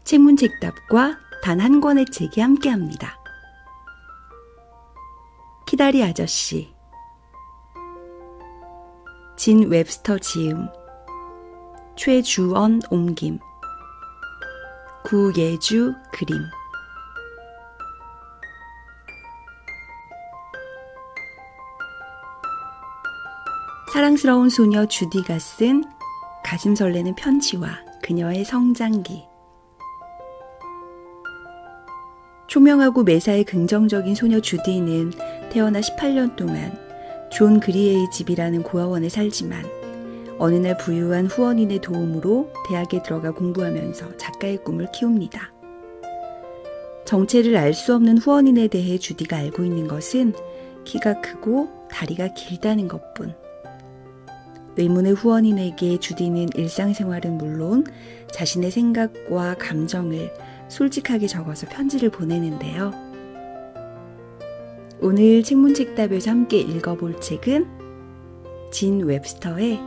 책문책답과 단 한 권의 책이 함께합니다. 키다리 아저씨, 진 웹스터 지음, 최주언 옮김, 구예주 그림. 사랑스러운 소녀 주디가 쓴 가슴 설레는 편지와 그녀의 성장기. 초명하고 매사에 긍정적인 소녀 주디는 태어나 18년 동안 존 그리에이 집이라는 고아원에 살지만 어느 날 부유한 후원인의 도움으로 대학에 들어가 공부하면서 작가의 꿈을 키웁니다. 정체를 알 수 없는 후원인에 대해 주디가 알고 있는 것은 키가 크고 다리가 길다는 것뿐. 의문의 후원인에게 주디는 일상생활은 물론 자신의 생각과 감정을 솔직하게 적어서 편지를 보내는데요. 오늘 책문책답에서 함께 읽어볼 책은 진 웹스터의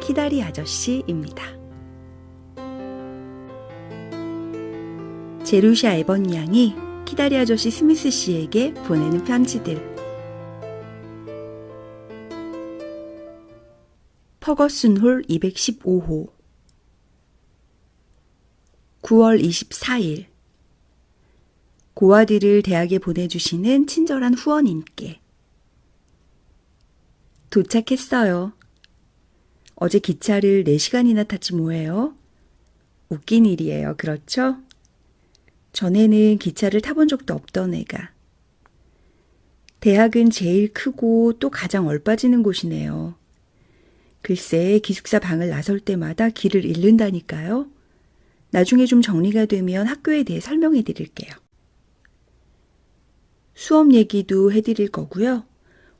키다리 아저씨입니다. 제루샤 에번 양이 키다리 아저씨 스미스 씨에게 보내는 편지들. 퍼거슨 홀 215호 9월 24일 고아들을 대학에 보내주시는 친절한 후원인께 도착했어요. 어제 기차를 4시간이나 탔지 뭐예요? 웃긴 일이에요. 그렇죠? 전에는 기차를 타본 적도 없던 애가. 대학은 제일 크고 또 가장 얼빠지는 곳이네요. 글쎄 기숙사 방을 나설 때마다 길을 잃는다니까요. 나중에 좀 정리가 되면 학교에 대해 설명해 드릴게요. 수업 얘기도 해드릴 거고요.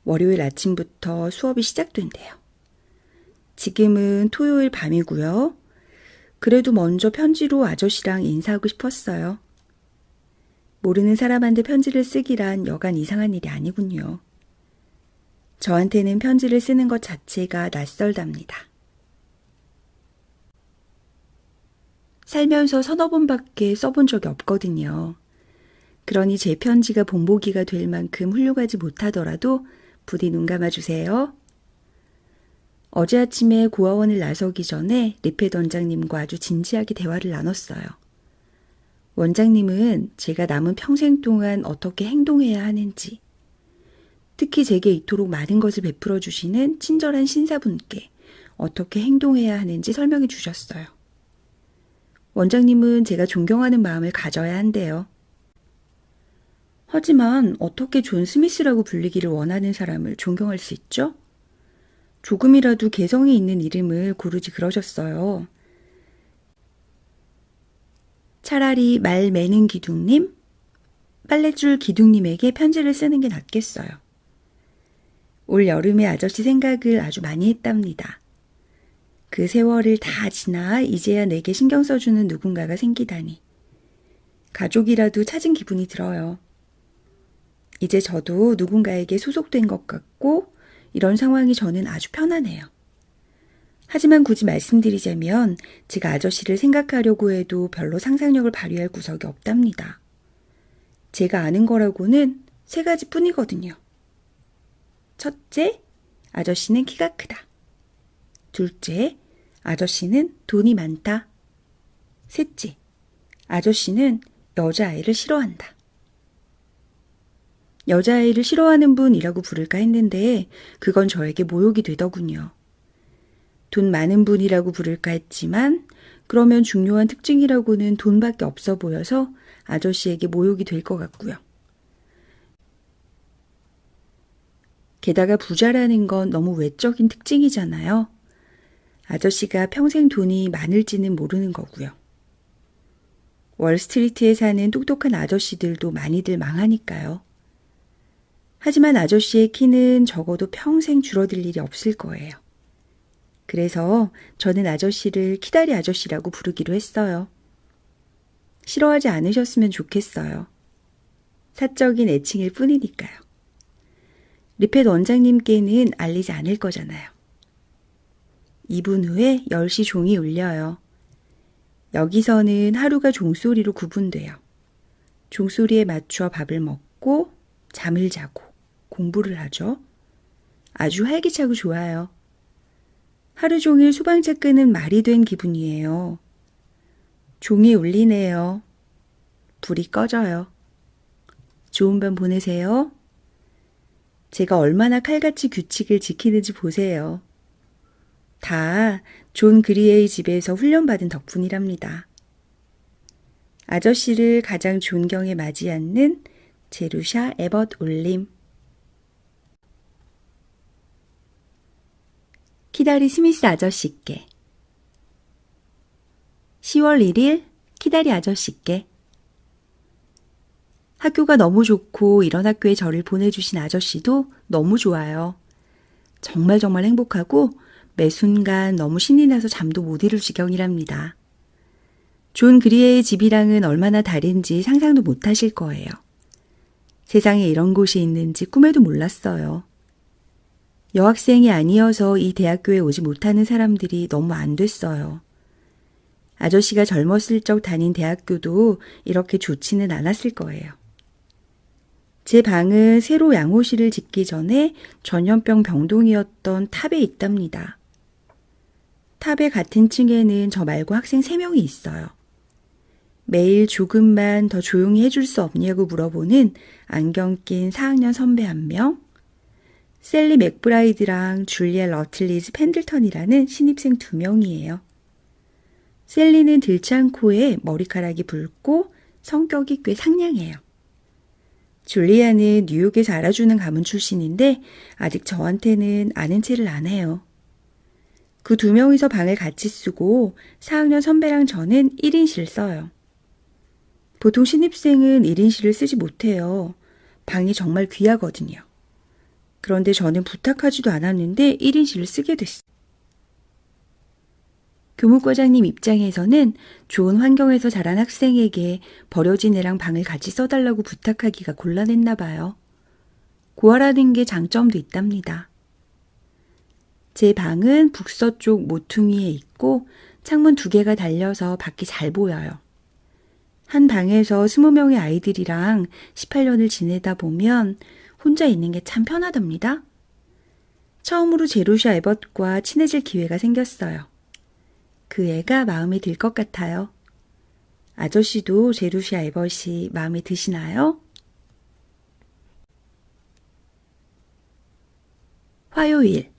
월요일 아침부터 수업이 시작된대요. 지금은 토요일 밤이고요. 그래도 먼저 편지로 아저씨랑 인사하고 싶었어요. 모르는 사람한테 편지를 쓰기란 여간 이상한 일이 아니군요. 저한테는 편지를 쓰는 것 자체가 낯설답니다. 살면서 서너 번밖에 써본 적이 없거든요. 그러니 제 편지가 본보기가 될 만큼 훌륭하지 못하더라도 부디 눈 감아주세요. 어제 아침에 고아원을 나서기 전에 리펫 원장님과 아주 진지하게 대화를 나눴어요. 원장님은 제가 남은 평생 동안 어떻게 행동해야 하는지, 특히 제게 이토록 많은 것을 베풀어 주시는 친절한 신사분께 어떻게 행동해야 하는지 설명해 주셨어요. 원장님은 제가 존경하는 마음을 가져야 한대요. 하지만 어떻게 존 스미스라고 불리기를 원하는 사람을 존경할 수 있죠? 조금이라도 개성이 있는 이름을 고르지 그러셨어요. 차라리 말 매는 기둥님, 빨랫줄 기둥님에게 편지를 쓰는 게 낫겠어요. 올 여름에 아저씨 생각을 아주 많이 했답니다. 그 세월을 다 지나 이제야 내게 신경 써주는 누군가가 생기다니. 가족이라도 찾은 기분이 들어요. 이제 저도 누군가에게 소속된 것 같고 이런 상황이 저는 아주 편하네요. 하지만 굳이 말씀드리자면 제가 아저씨를 생각하려고 해도 별로 상상력을 발휘할 구석이 없답니다. 제가 아는 거라고는 3가지 뿐이거든요. 첫째, 아저씨는 키가 크다. 둘째, 아저씨는 돈이 많다. 셋째, 아저씨는 여자아이를 싫어한다. 여자아이를 싫어하는 분이라고 부를까 했는데 그건 저에게 모욕이 되더군요. 돈 많은 분이라고 부를까 했지만 그러면 중요한 특징이라고는 돈밖에 없어 보여서 아저씨에게 모욕이 될 것 같고요. 게다가 부자라는 건 너무 외적인 특징이잖아요. 아저씨가 평생 돈이 많을지는 모르는 거고요. 월스트리트에 사는 똑똑한 아저씨들도 많이들 망하니까요. 하지만 아저씨의 키는 적어도 평생 줄어들 일이 없을 거예요. 그래서 저는 아저씨를 키다리 아저씨라고 부르기로 했어요. 싫어하지 않으셨으면 좋겠어요. 사적인 애칭일 뿐이니까요. 리펫 원장님께는 알리지 않을 거잖아요. 2분 후에 10시 종이 울려요. 여기서는 하루가 종소리로 구분돼요. 종소리에 맞춰 밥을 먹고 잠을 자고 공부를 하죠. 아주 활기차고 좋아요. 하루 종일 소방차 끄는 말이 된 기분이에요. 종이 울리네요. 불이 꺼져요. 좋은 밤 보내세요. 제가 얼마나 칼같이 규칙을 지키는지 보세요. 다 존 그리에이 집에서 훈련받은 덕분이랍니다. 아저씨를 가장 존경에 맞이하는 제루샤 에벗 올림. 키다리 스미스 아저씨께. 10월 1일 키다리 아저씨께. 학교가 너무 좋고 이런 학교에 저를 보내주신 아저씨도 너무 좋아요. 정말 행복하고 매 순간 너무 신이 나서 잠도 못 이룰 지경이랍니다. 존 그리에의 집이랑은 얼마나 다른지 상상도 못 하실 거예요. 세상에 이런 곳이 있는지 꿈에도 몰랐어요. 여학생이 아니어서 이 대학교에 오지 못하는 사람들이 너무 안 됐어요. 아저씨가 젊었을 적 다닌 대학교도 이렇게 좋지는 않았을 거예요. 제 방은 새로 양호실을 짓기 전에 전염병 병동이었던 탑에 있답니다. 탑의 같은 층에는 저 말고 학생 3명이 있어요. 매일 조금만 더 조용히 해줄 수 없냐고 물어보는 안경 낀 4학년 선배 1명, 셀리 맥브라이드랑 줄리아 러틀리즈 펜들턴이라는 신입생 2명이에요. 셀리는 들창 코에 머리카락이 붉고 성격이 꽤 상냥해요. 줄리아는 뉴욕에서 알아주는 가문 출신인데 아직 저한테는 아는 체를 안 해요. 그 2명이서 방을 같이 쓰고 4학년 선배랑 저는 1인실 써요. 보통 신입생은 1인실을 쓰지 못해요. 방이 정말 귀하거든요. 그런데 저는 부탁하지도 않았는데 1인실을 쓰게 됐어요. 교무과장님 입장에서는 좋은 환경에서 자란 학생에게 버려진 애랑 방을 같이 써달라고 부탁하기가 곤란했나 봐요. 고아라는 게 장점도 있답니다. 제 방은 북서쪽 모퉁이에 있고 창문 2개가 달려서 밖이 잘 보여요. 한 방에서 20명의 아이들이랑 18년을 지내다 보면 혼자 있는 게 참 편하답니다. 처음으로 제루샤 에벗과 친해질 기회가 생겼어요. 그 애가 마음에 들 것 같아요. 아저씨도 제루샤 에벗이 마음에 드시나요? 화요일.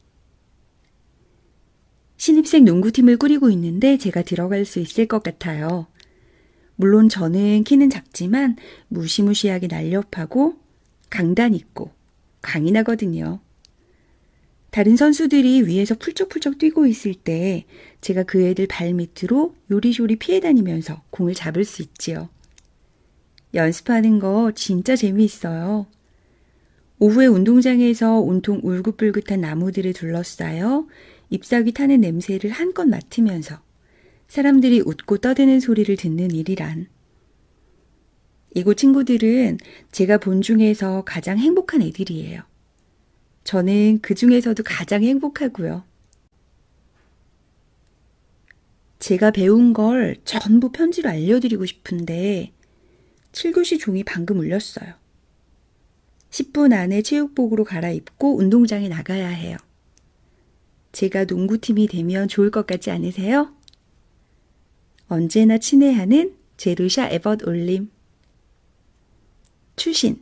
신입생 농구팀을 꾸리고 있는데 제가 들어갈 수 있을 것 같아요. 물론 저는 키는 작지만 무시무시하게 날렵하고 강단 있고 강인하거든요. 다른 선수들이 위에서 풀쩍풀쩍 뛰고 있을 때 제가 그 애들 발 밑으로 요리조리 피해 다니면서 공을 잡을 수 있지요. 연습하는 거 진짜 재미있어요. 오후에 운동장에서 온통 울긋불긋한 나무들을 둘러싸여 잎사귀 타는 냄새를 한껏 맡으면서 사람들이 웃고 떠드는 소리를 듣는 일이란. 이곳 친구들은 제가 본 중에서 가장 행복한 애들이에요. 저는 그 중에서도 가장 행복하고요. 제가 배운 걸 전부 편지로 알려드리고 싶은데 7교시 종이 방금 울렸어요. 10분 안에 체육복으로 갈아입고 운동장에 나가야 해요. 제가 농구팀이 되면 좋을 것 같지 않으세요? 언제나 친애하는 제루샤 에벗 올림. 추신.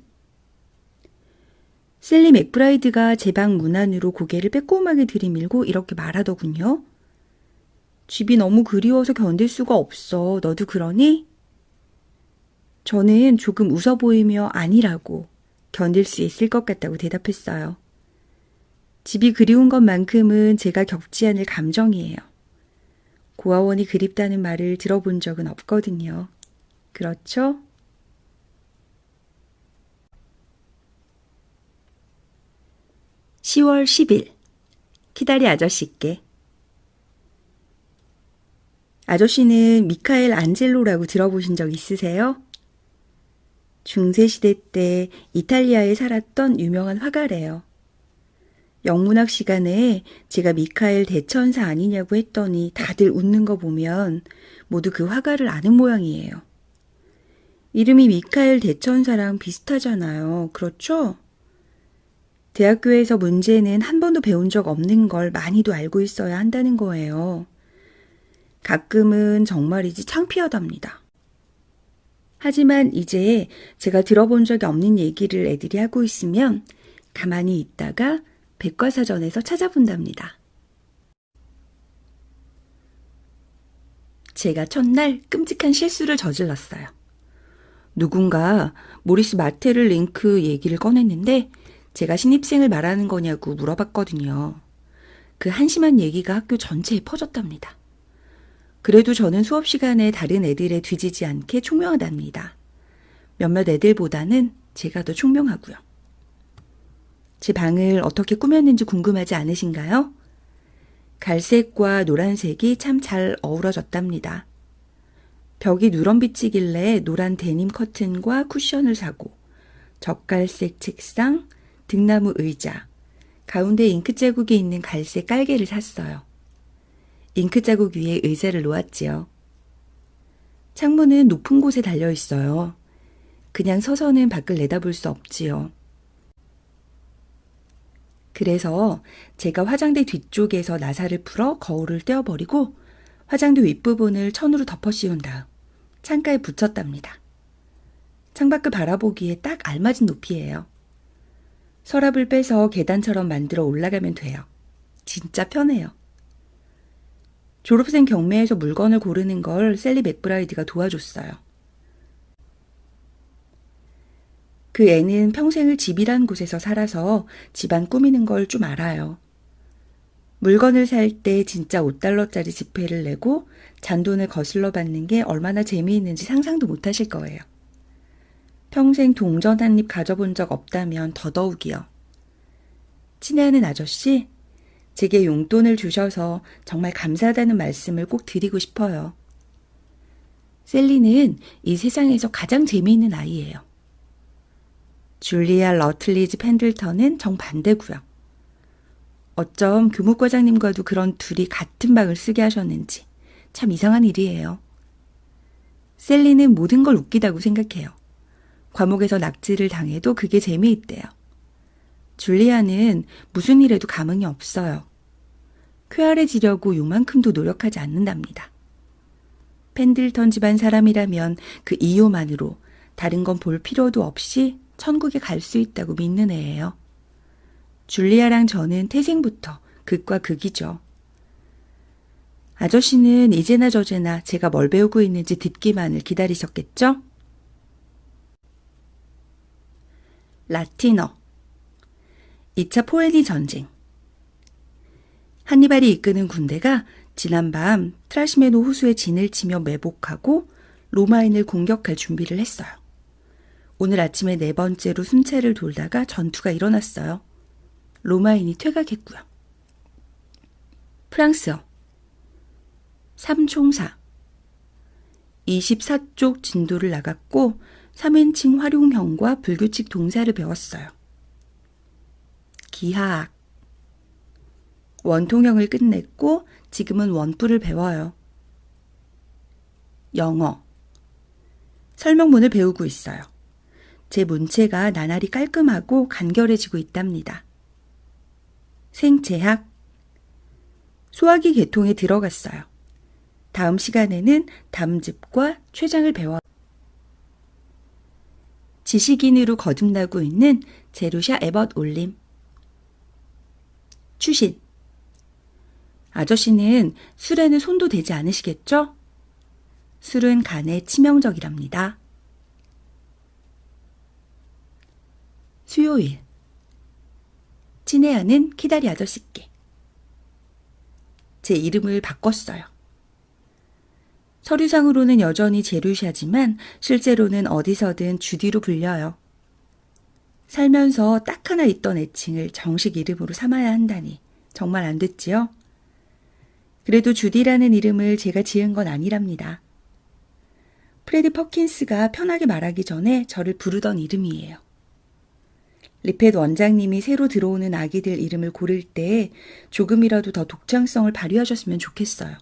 셀리 맥브라이드가 제 방 문 안으로 고개를 빼꼼하게 들이밀고 이렇게 말하더군요. 집이 너무 그리워서 견딜 수가 없어. 너도 그러니? 저는 조금 웃어 보이며 아니라고 견딜 수 있을 것 같다고 대답했어요. 집이 그리운 것만큼은 제가 겪지 않을 감정이에요. 고아원이 그립다는 말을 들어본 적은 없거든요. 그렇죠? (10월 10일) 키다리 아저씨께. 아저씨는 미카엘 안젤로라고 들어보신 적 있으세요? 중세시대 때 이탈리아에 살았던 유명한 화가래요. 영문학 시간에 제가 미카엘 대천사 아니냐고 했더니 다들 웃는 거 보면 모두 그 화가를 아는 모양이에요. 이름이 미카엘 대천사랑 비슷하잖아요. 그렇죠? 대학교에서 문제는 한 번도 배운 적 없는 걸 많이도 알고 있어야 한다는 거예요. 가끔은 정말이지 창피하답니다. 하지만 이제 제가 들어본 적이 없는 얘기를 애들이 하고 있으면 가만히 있다가 백과사전에서 찾아본답니다. 제가 첫날 끔찍한 실수를 저질렀어요. 누군가 모리스 마테르 링크 얘기를 꺼냈는데 제가 신입생을 말하는 거냐고 물어봤거든요. 그 한심한 얘기가 학교 전체에 퍼졌답니다. 그래도 저는 수업 시간에 다른 애들에 뒤지지 않게 총명하답니다. 몇몇 애들보다는 제가 더 총명하고요. 제 방을 어떻게 꾸몄는지 궁금하지 않으신가요? 갈색과 노란색이 참 잘 어우러졌답니다. 벽이 누런빛이길래 노란 데님 커튼과 쿠션을 사고 젓갈색 책상, 등나무 의자, 가운데 잉크 자국이 있는 갈색 깔개를 샀어요. 잉크 자국 위에 의자를 놓았지요. 창문은 높은 곳에 달려 있어요. 그냥 서서는 밖을 내다볼 수 없지요. 그래서 제가 화장대 뒤쪽에서 나사를 풀어 거울을 떼어버리고 화장대 윗부분을 천으로 덮어 씌운 다음 창가에 붙였답니다. 창밖을 바라보기에 딱 알맞은 높이예요. 서랍을 빼서 계단처럼 만들어 올라가면 돼요. 진짜 편해요. 졸업생 경매에서 물건을 고르는 걸 셀리 맥브라이드가 도와줬어요. 그 애는 평생을 집이란 곳에서 살아서 집안 꾸미는 걸 좀 알아요. 물건을 살 때 진짜 5달러짜리 지폐를 내고 잔돈을 거슬러 받는 게 얼마나 재미있는지 상상도 못 하실 거예요. 평생 동전 한 입 가져본 적 없다면 더더욱이요. 친애하는 아저씨, 제게 용돈을 주셔서 정말 감사하다는 말씀을 꼭 드리고 싶어요. 셀리는 이 세상에서 가장 재미있는 아이예요. 줄리아 러틀리지 펜들턴은 정반대고요. 어쩜 교무과장님과도 그런 둘이 같은 방을 쓰게 하셨는지 참 이상한 일이에요. 셀리는 모든 걸 웃기다고 생각해요. 과목에서 낙지를 당해도 그게 재미있대요. 줄리아는 무슨 일에도 감흥이 없어요. 쾌활해지려고 요만큼도 노력하지 않는답니다. 펜들턴 집안 사람이라면 그 이유만으로 다른 건 볼 필요도 없이 천국에 갈 수 있다고 믿는 애예요. 줄리아랑 저는 태생부터 극과 극이죠. 아저씨는 이제나 저제나 제가 뭘 배우고 있는지 듣기만을 기다리셨겠죠? 라틴어 2차 포에니 전쟁. 한니발이 이끄는 군대가 지난밤 트라시메노 호수에 진을 치며 매복하고 로마인을 공격할 준비를 했어요. 오늘 아침에 4번째로 순찰을 돌다가 전투가 일어났어요. 로마인이 퇴각했고요. 프랑스어 3총사 24쪽 진도를 나갔고 3인칭 활용형과 불규칙 동사를 배웠어요. 기하학 원통형을 끝냈고 지금은 원뿔을 배워요. 영어 설명문을 배우고 있어요. 제 문체가 나날이 깔끔하고 간결해지고 있답니다. 생체학 소화기 계통에 들어갔어요. 다음 시간에는 담즙과 췌장을 배워요. 지식인으로 거듭나고 있는 제루샤 에벗 올림. 추신 아저씨는 술에는 손도 대지 않으시겠죠? 술은 간에 치명적이랍니다. 수요일 친애하는 키다리 아저씨께 제 이름을 바꿨어요. 서류상으로는 여전히 제루샤지만 실제로는 어디서든 주디로 불려요. 살면서 딱 하나 있던 애칭을 정식 이름으로 삼아야 한다니 정말 안 됐지요? 그래도 주디라는 이름을 제가 지은 건 아니랍니다. 프레디 퍼킨스가 편하게 말하기 전에 저를 부르던 이름이에요. 리펫 원장님이 새로 들어오는 아기들 이름을 고를 때 조금이라도 더 독창성을 발휘하셨으면 좋겠어요.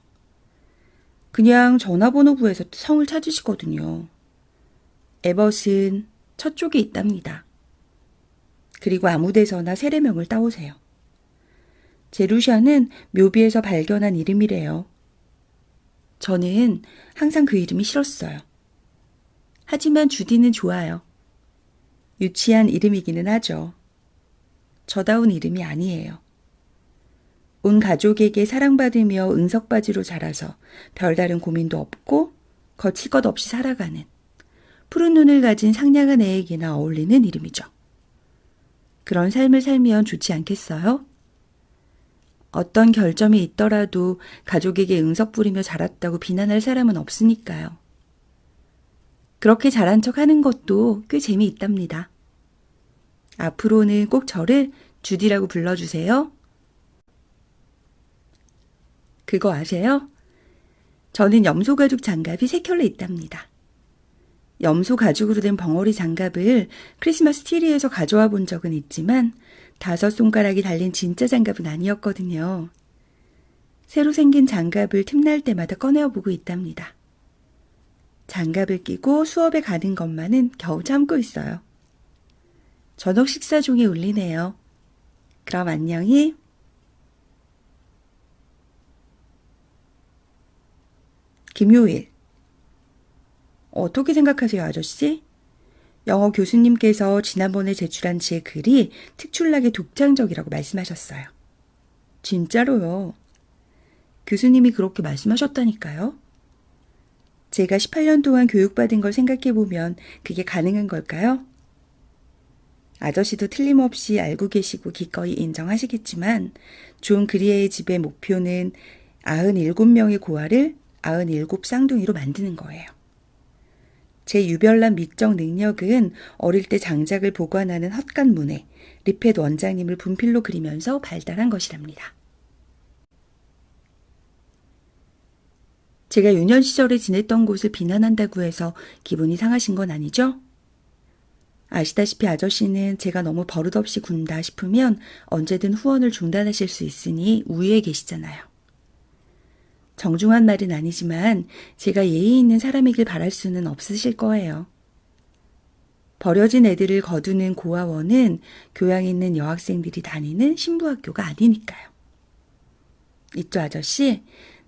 그냥 전화번호부에서 성을 찾으시거든요. 에벗은 첫 쪽에 있답니다. 그리고 아무 데서나 세례명을 따오세요. 제루샤는 묘비에서 발견한 이름이래요. 저는 항상 그 이름이 싫었어요. 하지만 주디는 좋아요. 유치한 이름이기는 하죠. 저다운 이름이 아니에요. 온 가족에게 사랑받으며 응석바지로 자라서 별다른 고민도 없고 거칠 것 없이 살아가는 푸른 눈을 가진 상냥한 애에게나 어울리는 이름이죠. 그런 삶을 살면 좋지 않겠어요? 어떤 결점이 있더라도 가족에게 응석 부리며 자랐다고 비난할 사람은 없으니까요. 그렇게 잘한 척 하는 것도 꽤 재미있답니다. 앞으로는 꼭 저를 주디라고 불러주세요. 그거 아세요? 저는 염소 가죽 장갑이 3켤레 있답니다. 염소 가죽으로 된 벙어리 장갑을 크리스마스 트리에서 가져와 본 적은 있지만 5손가락이 달린 진짜 장갑은 아니었거든요. 새로 생긴 장갑을 틈날 때마다 꺼내어 보고 있답니다. 장갑을 끼고 수업에 가는 것만은 겨우 참고 있어요. 저녁 식사 종이 울리네요. 그럼 안녕히. 김요일. 어떻게 생각하세요, 아저씨? 영어 교수님께서 지난번에 제출한 제 글이 특출나게 독창적이라고 말씀하셨어요. 진짜로요. 교수님이 그렇게 말씀하셨다니까요. 제가 18년 동안 교육받은 걸 생각해보면 그게 가능한 걸까요? 아저씨도 틀림없이 알고 계시고 기꺼이 인정하시겠지만 존 그리에의 집의 목표는 97명의 고아를 97 쌍둥이로 만드는 거예요. 제 유별난 미적 능력은 어릴 때 장작을 보관하는 헛간문에 리펫 원장님을 분필로 그리면서 발달한 것이랍니다. 제가 유년 시절에 지냈던 곳을 비난한다고 해서 기분이 상하신 건 아니죠? 아시다시피 아저씨는 제가 너무 버릇없이 군다 싶으면 언제든 후원을 중단하실 수 있으니 우위에 계시잖아요. 정중한 말은 아니지만 제가 예의 있는 사람이길 바랄 수는 없으실 거예요. 버려진 애들을 거두는 고아원은 교양 있는 여학생들이 다니는 신부학교가 아니니까요. 있죠, 아저씨?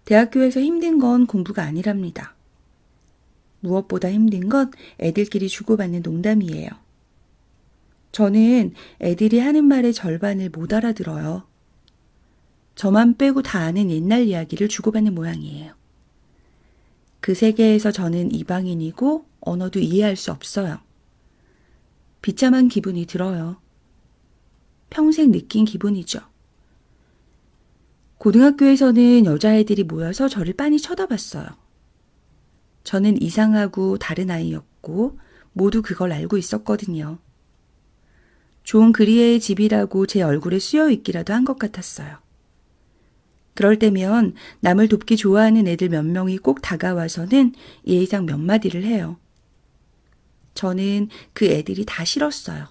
대학교에서 힘든 건 공부가 아니랍니다. 무엇보다 힘든 건 애들끼리 주고받는 농담이에요. 저는 애들이 하는 말의 절반을 못 알아들어요. 저만 빼고 다 아는 옛날 이야기를 주고받는 모양이에요. 그 세계에서 저는 이방인이고 언어도 이해할 수 없어요. 비참한 기분이 들어요. 평생 느낀 기분이죠. 고등학교에서는 여자애들이 모여서 저를 빤히 쳐다봤어요. 저는 이상하고 다른 아이였고 모두 그걸 알고 있었거든요. 존 그리에의 집이라고 제 얼굴에 쓰여 있기라도 한 것 같았어요. 그럴 때면 남을 돕기 좋아하는 애들 몇 명이 꼭 다가와서는 예의상 몇 마디를 해요. 저는 그 애들이 다 싫었어요.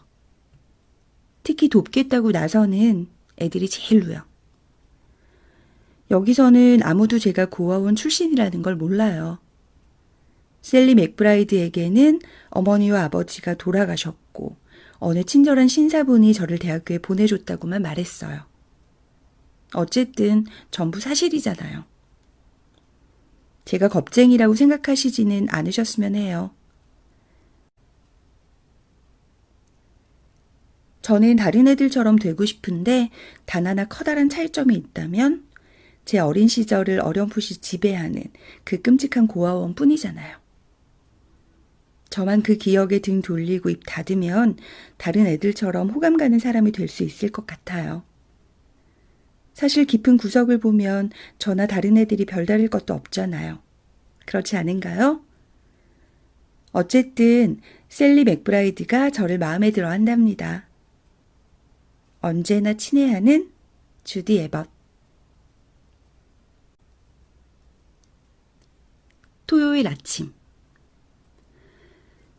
특히 돕겠다고 나서는 애들이 제일로요. 여기서는 아무도 제가 고아원 출신이라는 걸 몰라요. 셀리 맥브라이드에게는 어머니와 아버지가 돌아가셨고 어느 친절한 신사분이 저를 대학교에 보내줬다고만 말했어요. 어쨌든 전부 사실이잖아요. 제가 겁쟁이라고 생각하시지는 않으셨으면 해요. 저는 다른 애들처럼 되고 싶은데 단 하나 커다란 차이점이 있다면 제 어린 시절을 어렴풋이 지배하는 그 끔찍한 고아원 뿐이잖아요. 저만 그 기억에 등 돌리고 입 닫으면 다른 애들처럼 호감 가는 사람이 될 수 있을 것 같아요. 사실 깊은 구석을 보면 저나 다른 애들이 별다를 것도 없잖아요. 그렇지 않은가요? 어쨌든 셀리 맥브라이드가 저를 마음에 들어 한답니다. 언제나 친애하는 주디 에벗. 토요일 아침.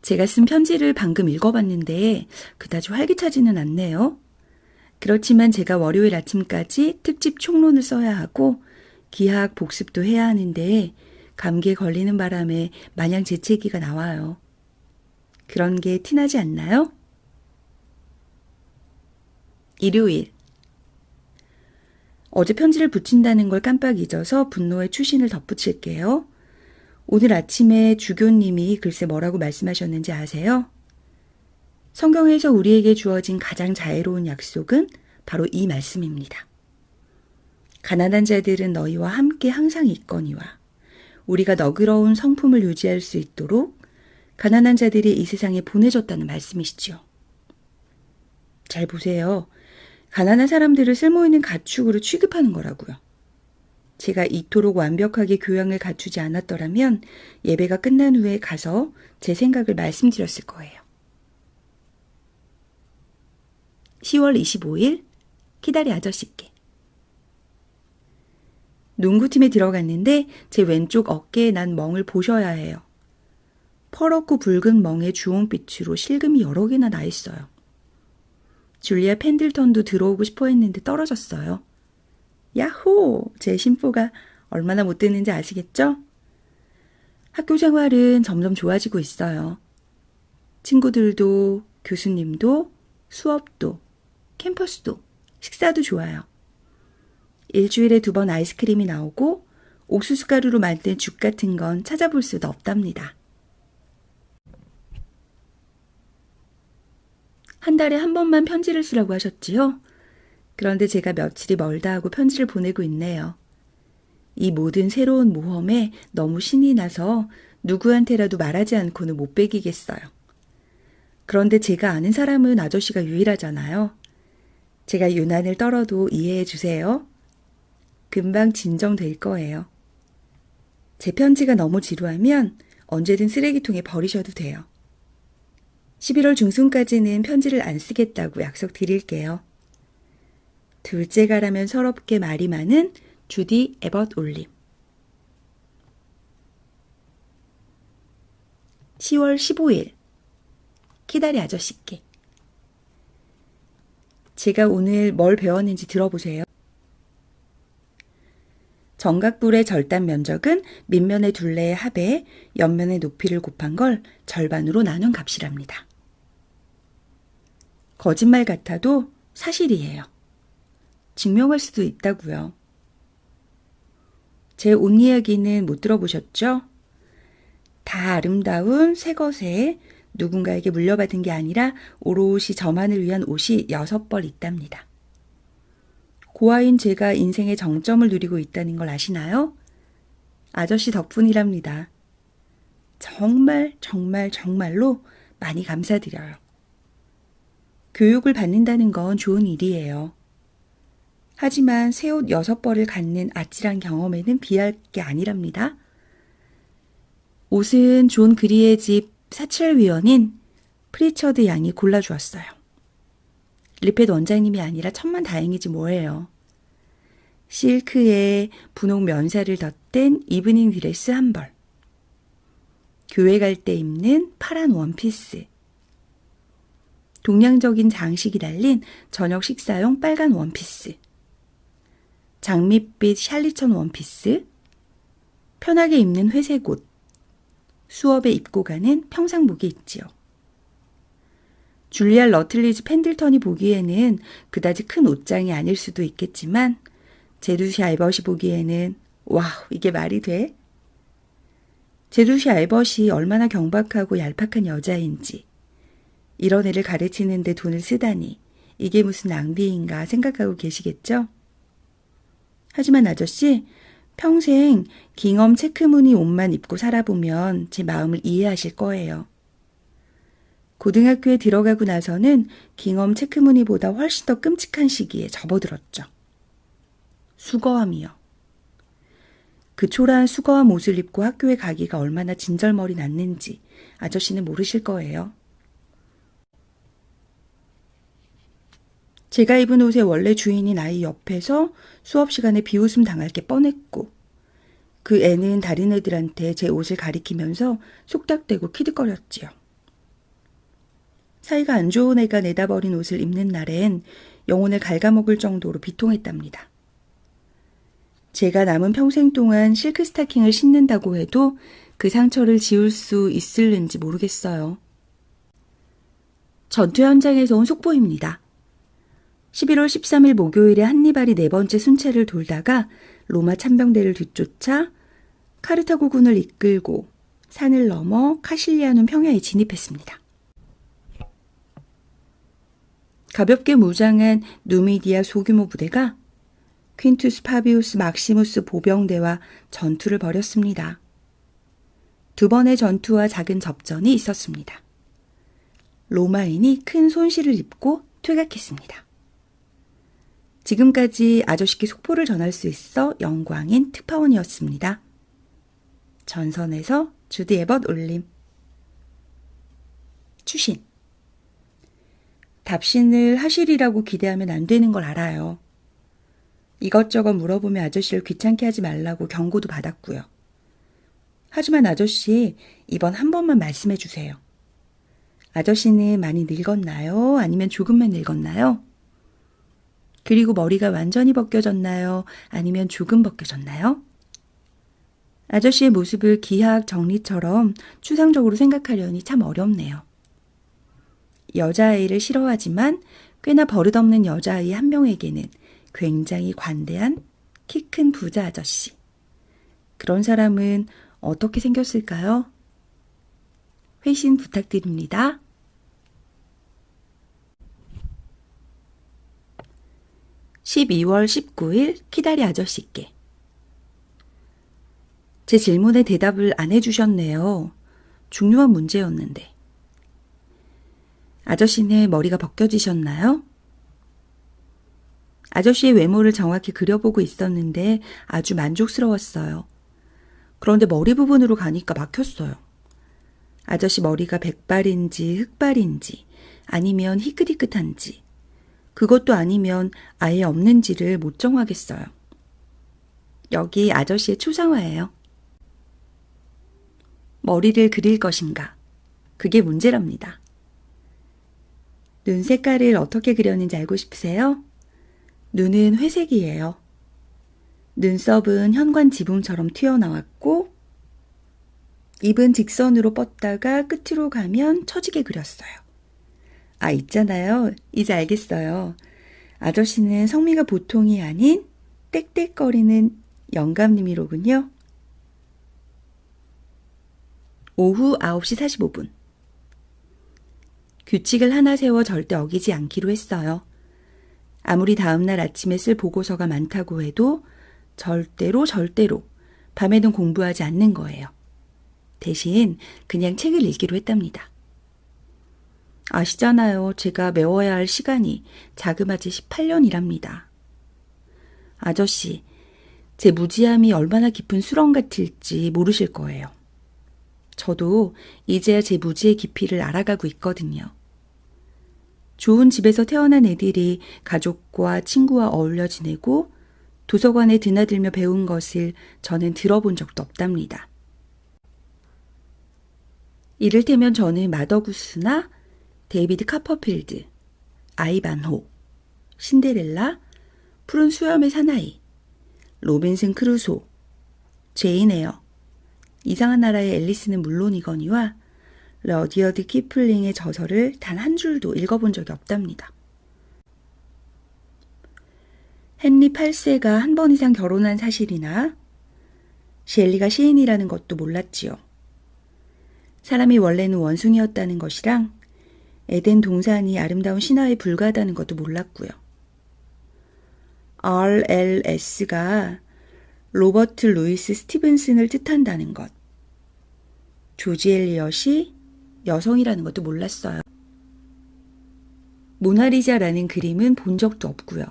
제가 쓴 편지를 방금 읽어봤는데 그다지 활기차지는 않네요. 그렇지만 제가 월요일 아침까지 특집 총론을 써야 하고 기하학 복습도 해야 하는데 감기에 걸리는 바람에 마냥 재채기가 나와요. 그런 게 티나지 않나요? 일요일. 어제 편지를 붙인다는 걸 깜빡 잊어서 분노의 추신을 덧붙일게요. 오늘 아침에 주교님이 글쎄 뭐라고 말씀하셨는지 아세요? 성경에서 우리에게 주어진 가장 자애로운 약속은 바로 이 말씀입니다. 가난한 자들은 너희와 함께 항상 있거니와 우리가 너그러운 성품을 유지할 수 있도록 가난한 자들이 이 세상에 보내줬다는 말씀이시지요. 잘 보세요. 가난한 사람들을 쓸모있는 가축으로 취급하는 거라고요. 제가 이토록 완벽하게 교양을 갖추지 않았더라면 예배가 끝난 후에 가서 제 생각을 말씀드렸을 거예요. 10월 25일 키다리 아저씨께. 농구팀에 들어갔는데 제 왼쪽 어깨에 난 멍을 보셔야 해요. 퍼렇고 붉은 멍에 주홍빛으로 실금이 여러 개나 나 있어요. 줄리아 펜들턴도 들어오고 싶어 했는데 떨어졌어요. 야호! 제 심보가 얼마나 못 드는지 아시겠죠? 학교 생활은 점점 좋아지고 있어요. 친구들도, 교수님도, 수업도, 캠퍼스도, 식사도 좋아요. 일주일에 2번 아이스크림이 나오고 옥수수 가루로 만든 죽 같은 건 찾아볼 수도 없답니다. 한 달에 한 번만 편지를 쓰라고 하셨지요? 그런데 제가 며칠이 멀다 하고 편지를 보내고 있네요. 이 모든 새로운 모험에 너무 신이 나서 누구한테라도 말하지 않고는 못 베기겠어요. 그런데 제가 아는 사람은 아저씨가 유일하잖아요. 제가 유난을 떨어도 이해해 주세요. 금방 진정될 거예요. 제 편지가 너무 지루하면 언제든 쓰레기통에 버리셔도 돼요. 11월 중순까지는 편지를 안 쓰겠다고 약속드릴게요. 둘째가라면 서럽게 말이 많은 주디 에벗 올림. 10월 15일 키다리 아저씨께. 제가 오늘 뭘 배웠는지 들어보세요. 정각불의 절단 면적은 밑면의 둘레의 합에 옆면의 높이를 곱한 걸 절반으로 나눈 값이랍니다. 거짓말 같아도 사실이에요. 증명할 수도 있다고요. 제 옷 이야기는 못 들어보셨죠? 다 아름다운 새 것에 누군가에게 물려받은 게 아니라 오롯이 저만을 위한 옷이 6벌 있답니다. 고아인 제가 인생의 정점을 누리고 있다는 걸 아시나요? 아저씨 덕분이랍니다. 정말로 많이 감사드려요. 교육을 받는다는 건 좋은 일이에요. 하지만 새 옷 6벌을 갖는 아찔한 경험에는 비할 게 아니랍니다. 옷은 존 그리의 집 사찰위원인 프리처드 양이 골라주었어요. 리펫 원장님이 아니라 천만다행이지 뭐예요. 실크에 분홍 면사를 덧댄 이브닝 드레스 1벌. 교회 갈 때 입는 파란 원피스. 동양적인 장식이 달린 저녁 식사용 빨간 원피스. 장밋빛 샬리천 원피스. 편하게 입는 회색 옷. 수업에 입고 가는 평상복이 있지요. 줄리아 러틀리지 펜들턴이 보기에는 그다지 큰 옷장이 아닐 수도 있겠지만 제두시 알벗이 보기에는 와우, 이게 말이 돼? 제두시 알벗이 얼마나 경박하고 얄팍한 여자인지 이런 애를 가르치는데 돈을 쓰다니 이게 무슨 낭비인가 생각하고 계시겠죠? 하지만 아저씨, 평생 깅엄 체크무늬 옷만 입고 살아보면 제 마음을 이해하실 거예요. 고등학교에 들어가고 나서는 깅엄 체크무늬보다 훨씬 더 끔찍한 시기에 접어들었죠. 수거함이요. 그 초라한 수거함 옷을 입고 학교에 가기가 얼마나 진절머리 났는지 아저씨는 모르실 거예요. 제가 입은 옷의 원래 주인인 아이 옆에서 수업 시간에 비웃음 당할 게 뻔했고 그 애는 다른 애들한테 제 옷을 가리키면서 속닥대고 키득거렸지요. 사이가 안 좋은 애가 내다버린 옷을 입는 날엔 영혼을 갉아먹을 정도로 비통했답니다. 제가 남은 평생 동안 실크 스타킹을 신는다고 해도 그 상처를 지울 수 있을는지 모르겠어요. 전투 현장에서 온 속보입니다. 11월 13일 목요일에 한니발이 4번째 순찰을 돌다가 로마 참병대를 뒤쫓아 카르타고군을 이끌고 산을 넘어 카실리아눈 평야에 진입했습니다. 가볍게 무장한 누미디아 소규모 부대가 퀸투스 파비우스 막시무스 보병대와 전투를 벌였습니다. 2번의 전투와 작은 접전이 있었습니다. 로마인이 큰 손실을 입고 퇴각했습니다. 지금까지 아저씨께 속보를 전할 수 있어 영광인 특파원이었습니다. 전선에서 주디 에벗 올림. 추신. 답신을 하시리라고 기대하면 안 되는 걸 알아요. 이것저것 물어보며 아저씨를 귀찮게 하지 말라고 경고도 받았고요. 하지만 아저씨, 이번 한 번만 말씀해 주세요. 아저씨는 많이 늙었나요? 아니면 조금만 늙었나요? 그리고 머리가 완전히 벗겨졌나요? 아니면 조금 벗겨졌나요? 아저씨의 모습을 기하학 정리처럼 추상적으로 생각하려니 참 어렵네요. 여자아이를 싫어하지만 꽤나 버릇없는 여자아이 한 명에게는 굉장히 관대한 키 큰 부자 아저씨. 그런 사람은 어떻게 생겼을까요? 회신 부탁드립니다. (12월 19일) 키다리 아저씨께. 제 질문에 대답을 안 해주셨네요. 중요한 문제였는데. 아저씨는 머리가 벗겨지셨나요? 아저씨의 외모를 정확히 그려보고 있었는데 아주 만족스러웠어요. 그런데 머리 부분으로 가니까 막혔어요. 아저씨 머리가 백발인지 흑발인지 아니면 희끗희끗한지 그것도 아니면 아예 없는지를 못 정하겠어요. 여기 아저씨의 초상화예요. 머리를 그릴 것인가? 그게 문제랍니다. 눈 색깔을 어떻게 그렸는지 알고 싶으세요? 눈은 회색이에요. 눈썹은 현관 지붕처럼 튀어나왔고 입은 직선으로 뻗다가 끝으로 가면 처지게 그렸어요. 아, 있잖아요. 이제 알겠어요. 아저씨는 성미가 보통이 아닌 떽떽거리는 영감님이로군요. 오후 9시 45분. 규칙을 하나 세워 절대 어기지 않기로 했어요. 아무리 다음날 아침에 쓸 보고서가 많다고 해도 절대로 밤에는 공부하지 않는 거예요. 대신 그냥 책을 읽기로 했답니다. 아시잖아요. 제가 메워야 할 시간이 자그마치 18년이랍니다. 아저씨, 제 무지함이 얼마나 깊은 수렁 같을지 모르실 거예요. 저도 이제야 제 무지의 깊이를 알아가고 있거든요. 좋은 집에서 태어난 애들이 가족과 친구와 어울려 지내고 도서관에 드나들며 배운 것을 저는 들어본 적도 없답니다. 이를테면 저는 마더구스나 데이비드 카퍼필드, 아이반호, 신데렐라, 푸른 수염의 사나이, 로빈슨 크루소, 제인 에어, 이상한 나라의 앨리스는 물론이거니와 러디어드 키플링의 저서를 단 한 줄도 읽어본 적이 없답니다. 헨리 8세가 한 번 이상 결혼한 사실이나 셸리가 시인이라는 것도 몰랐지요. 사람이 원래는 원숭이였다는 것이랑 에덴 동산이 아름다운 신화에 불과하다는 것도 몰랐고요. RLS가 로버트 루이스 스티븐슨을 뜻한다는 것, 조지 엘리엇이 여성이라는 것도 몰랐어요. 모나리자라는 그림은 본 적도 없고요.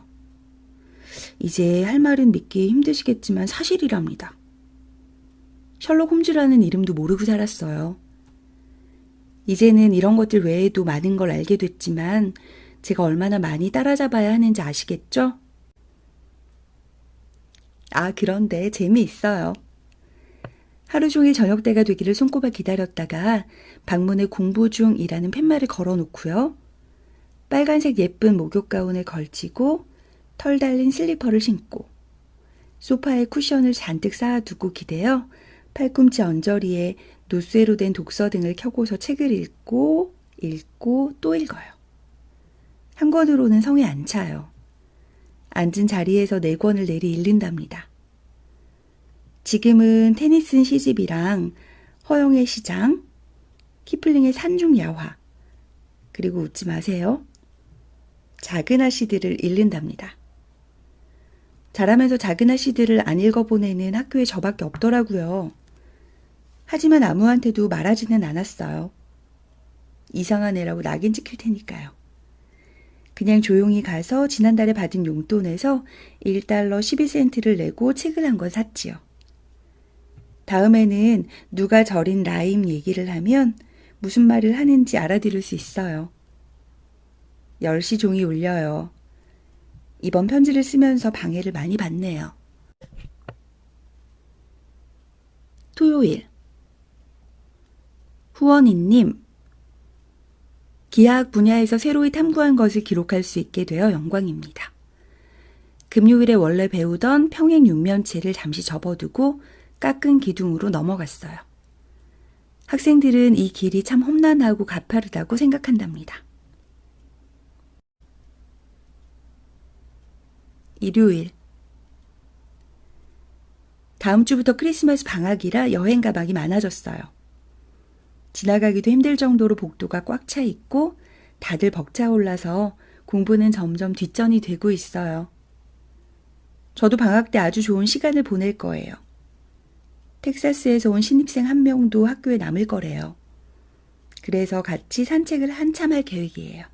이제 할 말은 믿기 힘드시겠지만 사실이랍니다. 셜록 홈즈라는 이름도 모르고 살았어요. 이제는 이런 것들 외에도 많은 걸 알게 됐지만 제가 얼마나 많이 따라잡아야 하는지 아시겠죠? 아, 그런데 재미있어요. 하루 종일 저녁 때가 되기를 손꼽아 기다렸다가 방문에 공부 중이라는 팻말을 걸어놓고요. 빨간색 예쁜 목욕 가운을 걸치고 털 달린 슬리퍼를 신고 소파에 쿠션을 잔뜩 쌓아두고 기대어 팔꿈치 언저리에 노쇠로 된 독서 등을 켜고서 책을 읽고 또 읽어요. 한 권으로는 성에 안 차요. 앉은 자리에서 4권을 내리 읽는답니다. 지금은 테니슨 시집이랑 허영의 시장, 키플링의 산중야화, 그리고 웃지 마세요. 작은 아씨들을 읽는답니다. 자라면서 작은 아씨들을 안 읽어보내는 학교에 저밖에 없더라고요. 하지만 아무한테도 말하지는 않았어요. 이상한 애라고 낙인 찍힐 테니까요. 그냥 조용히 가서 지난달에 받은 용돈에서 $1 12센트를 내고 책을 한 권 샀지요. 다음에는 누가 절인 라임 얘기를 하면 무슨 말을 하는지 알아들을 수 있어요. 10시 종이 울려요. 이번 편지를 쓰면서 방해를 많이 받네요. 토요일. 후원인님, 기하학 분야에서 새로이 탐구한 것을 기록할 수 있게 되어 영광입니다. 금요일에 원래 배우던 평행 육면체를 잠시 접어두고 깎은 기둥으로 넘어갔어요. 학생들은 이 길이 참 험난하고 가파르다고 생각한답니다. 일요일. 다음 주부터 크리스마스 방학이라 여행 가방이 많아졌어요. 지나가기도 힘들 정도로 복도가 꽉 차 있고 다들 벅차올라서 공부는 점점 뒷전이 되고 있어요. 저도 방학 때 아주 좋은 시간을 보낼 거예요. 텍사스에서 온 신입생 한 명도 학교에 남을 거래요. 그래서 같이 산책을 한참 할 계획이에요.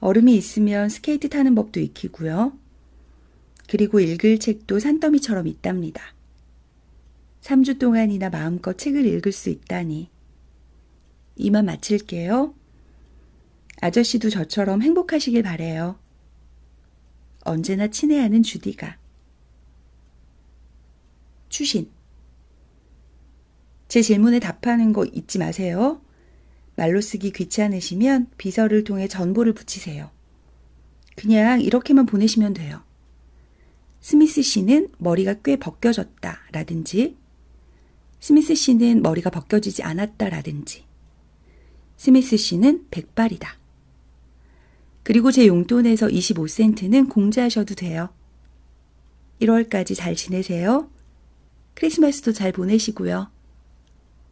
얼음이 있으면 스케이트 타는 법도 익히고요. 그리고 읽을 책도 산더미처럼 있답니다. 3주 동안이나 마음껏 책을 읽을 수 있다니. 이만 마칠게요. 아저씨도 저처럼 행복하시길 바래요. 언제나 친애하는 주디가. 추신. 제 질문에 답하는 거 잊지 마세요. 말로 쓰기 귀찮으시면 비서를 통해 전보를 붙이세요. 그냥 이렇게만 보내시면 돼요. 스미스 씨는 머리가 꽤 벗겨졌다 라든지 스미스 씨는 머리가 벗겨지지 않았다 라든지 스미스 씨는 백발이다. 그리고 제 용돈에서 25센트는 공제하셔도 돼요. 1월까지 잘 지내세요. 크리스마스도 잘 보내시고요.